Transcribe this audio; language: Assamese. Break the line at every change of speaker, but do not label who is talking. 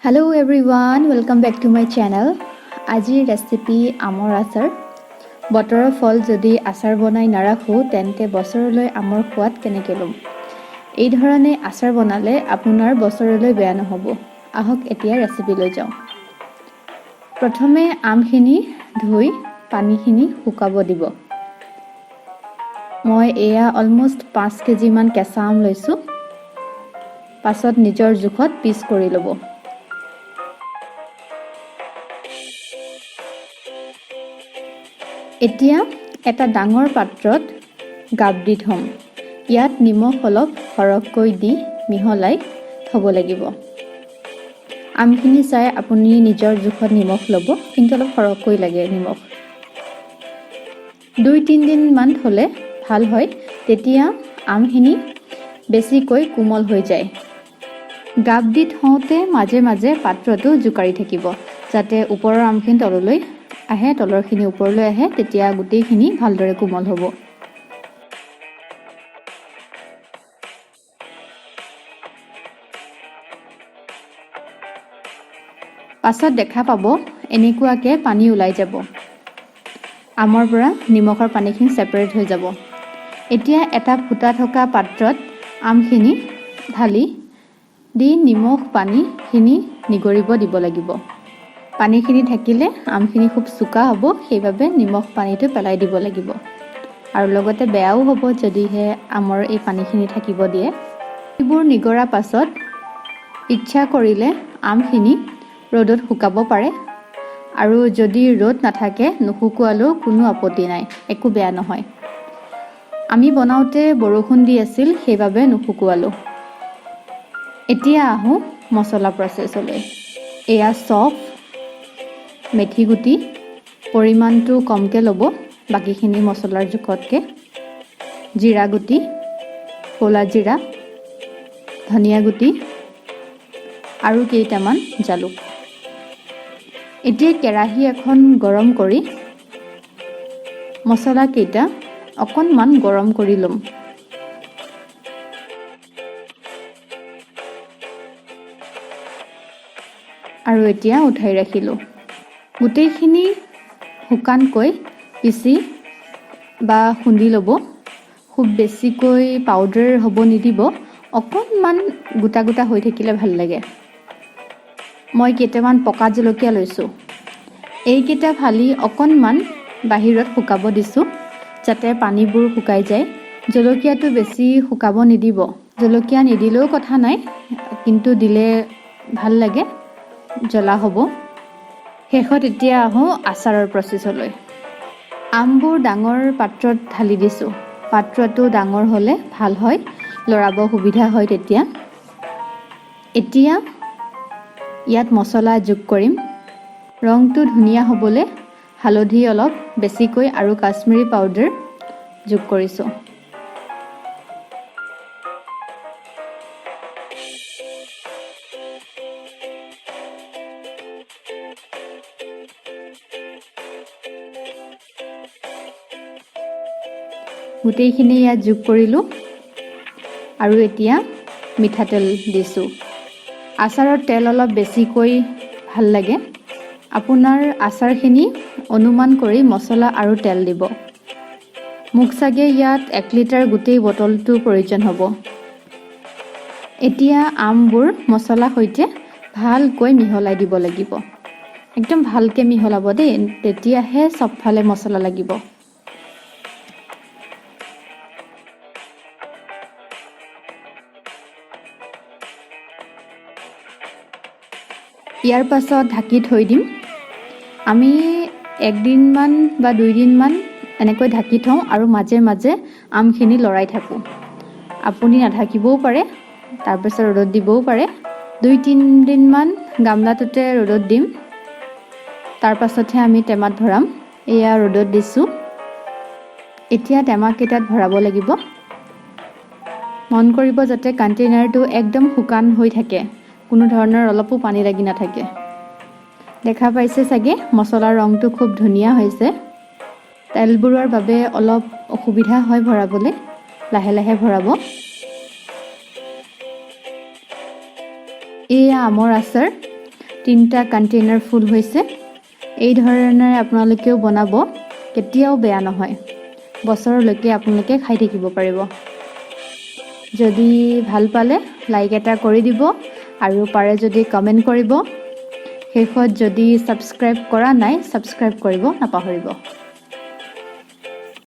Hello everyone, welcome back to my channel. Ajir recipe amor asar. Botorer fol jodi asar bonai narakho tente bosoroloi amor khwat keneke lom. এই ধৰণে আচাৰ বনালে আপোনাৰ বছৰলৈ বেয়া নহব। আহক এতিয়া ৰেচিপি লৈ যাওঁ। প্ৰথমে আমখিনি ধুই পানীখিনি শুকাব দিব। মই এয়া অলমোষ্ট 5 কেজি মান কেঁচা আম লৈছো। পাছত নিজৰ জোখত পিচ কৰি ল'ব। এতিয়া এটা ডাঙৰ পাত্ৰত গাপ দি থম। ইয়াত নিমখ অলপ সৰহকৈ দি মিহলাই থব লাগিব। আমখিনি চাই আপুনি নিজৰ জোখত নিমখ ল'ব, কিন্তু অলপ সৰহকৈ লাগে নিমখ। 2-3 দিন মান হ'লে ভাল হয়, তেতিয়া আমখিনি বেছিকৈ কোমল হৈ যায়। গাপ দি থওঁতে মাজে মাজে পাত্ৰটো জোকাৰি থাকিব, যাতে ওপৰৰ আমখিনি তললৈ আহে, তলৰখিনি ওপৰলৈ আহে, তেতিয়া গোটেইখিনি ভালদৰে কোমল হ'ব। পাছত দেখা পাব এনেকুৱাকৈ পানী ওলাই যাব। আমৰ পৰা নিমখৰ পানীখিনি ছেপাৰেট হৈ যাব। এতিয়া এটা ফুটা থকা পাত্ৰত আমখিনি ঢালি দি নিমখ পানীখিনি নিগৰিব দিব লাগিব। পানীখিনি থাকিলে আমখিনি খুব চোকা হ'ব, সেইবাবে নিমখ পানীটো পেলাই দিব লাগিব। আৰু লগতে বেয়াও হ'ব যদিহে আমৰ এই পানীখিনি থাকিব দিয়ে। এইবোৰ নিগৰা পাছত ইচ্ছা কৰিলে আমখিনি ৰ'দত শুকাব পাৰে, আৰু যদি ৰ'দ নাথাকে নুশুকুৱালেও কোনো আপত্তি নাই, একো বেয়া নহয়। আমি বনাওঁতে বৰষুণ দি আছিল, সেইবাবে নুশুকুৱালোঁ। এতিয়া আহোঁ মছলা প্ৰচেছলৈ। এয়া চফ, মেথি গুটি পৰিমাণটো কমকৈ ল'ব, বাকীখিনি মছলাৰ জোখতকৈ। জিৰা গুটি, ক'লা জিৰা, ধনিয়া গুটি আৰু কেইটামান জালুক। এতিয়া কেৰাহী এখন গৰম কৰি মছলাকেইটা অকণমান গৰম কৰি ল'ম। আৰু এতিয়া উঠাই ৰাখিলোঁ। গোটেইখিনি শুকানকৈ পিচি বা খুন্দি ল'ব। খুব বেছিকৈ পাউডাৰ হ'ব নিদিব, অকণমান গোটা গোটা হৈ থাকিলে ভাল লাগে। মই কেইটামান পকা জলকীয়া লৈছোঁ। এইকেইটা ফালি অকণমান বাহিৰত শুকাব দিছোঁ, যাতে পানীবোৰ শুকাই যায়। জলকীয়াটো বেছি শুকাব নিদিব। জলকীয়া নিদিলেও কথা নাই, কিন্তু দিলে ভাল লাগে, জ্বলা হ'ব। শেষত এতিয়া আহোঁ আচাৰৰ প্ৰচেছলৈ। আমবোৰ ডাঙৰ পাত্ৰত ঢালি দিছোঁ। পাত্ৰটো ডাঙৰ হ'লে ভাল হয়, লৰাব সুবিধা হয় তেতিয়া। এতিয়া ইয়াত মছলা যোগ কৰিম। ৰংটো ধুনীয়া হ'বলৈ হালধি অলপ বেছিকৈ আৰু কাশ্মীৰী পাউডাৰ যোগ কৰিছোঁ। গোটেইখিনি ইয়াত যোগ কৰিলোঁ, আৰু এতিয়া মিঠাতেল দিছোঁ। আচাৰত তেল অলপ বেছিকৈ ভাল লাগে। আপোনাৰ আচাৰখিনি অনুমান কৰি মছলা আৰু তেল দিব। মোক চাগে ইয়াত 1 লিটাৰ গোটেই বটলটো প্ৰয়োজন হ'ব। এতিয়া আমবোৰ মছলাৰ সৈতে ভালকৈ মিহলাই দিব লাগিব। একদম ভালকৈ মিহলাব দেই, তেতিয়াহে চবফালে মছলা লাগিব। ইয়াৰ পাছত ঢাকি থৈ দিম। আমি 1 দিনমান বা 2 দিনমান এনেকৈ ঢাকি থওঁ, আৰু মাজে মাজে আমখিনি লৰাই থাকোঁ। আপুনি নাঢাকিবও পাৰে, তাৰপিছত ৰ'দত দিবও পাৰে। 2-3 দিনমান গামলাটোতে ৰ'দত দিম, তাৰপাছতহে আমি টেমাত ভৰাম। এয়া ৰ'দত দিছোঁ। এতিয়া টেমাকেইটাত ভৰাব লাগিব। মন কৰিব যাতে কণ্টেইনাৰটো একদম শুকান হৈ থাকে, কোনো ধৰণৰ অলপো পানী লাগি নাথাকে। দেখা পাইছে চাগে মছলাৰ ৰংটো খুব ধুনীয়া হৈছে। তেলবোৰৰ বাবে অলপ অসুবিধা হয় ভৰাবলৈ, লাহে লাহে ভৰাব। এয়া আমৰ আচাৰ। 3টা কণ্টেইনাৰ ফুল হৈছে। এই ধৰণে আপোনালোকেও বনাব, কেতিয়াও বেয়া নহয়। বছৰলৈকে আপোনালোকে খাই থাকিব পাৰিব। যদি ভাল পালে লাইক এটা কৰি দিব আৰু পাৰে যদি কমেণ্ট কৰিব। শেষত যদি ছাবস্ক্ৰাইব কৰা নাই ছাবস্ক্ৰাইব কৰিব নাপাহৰিব।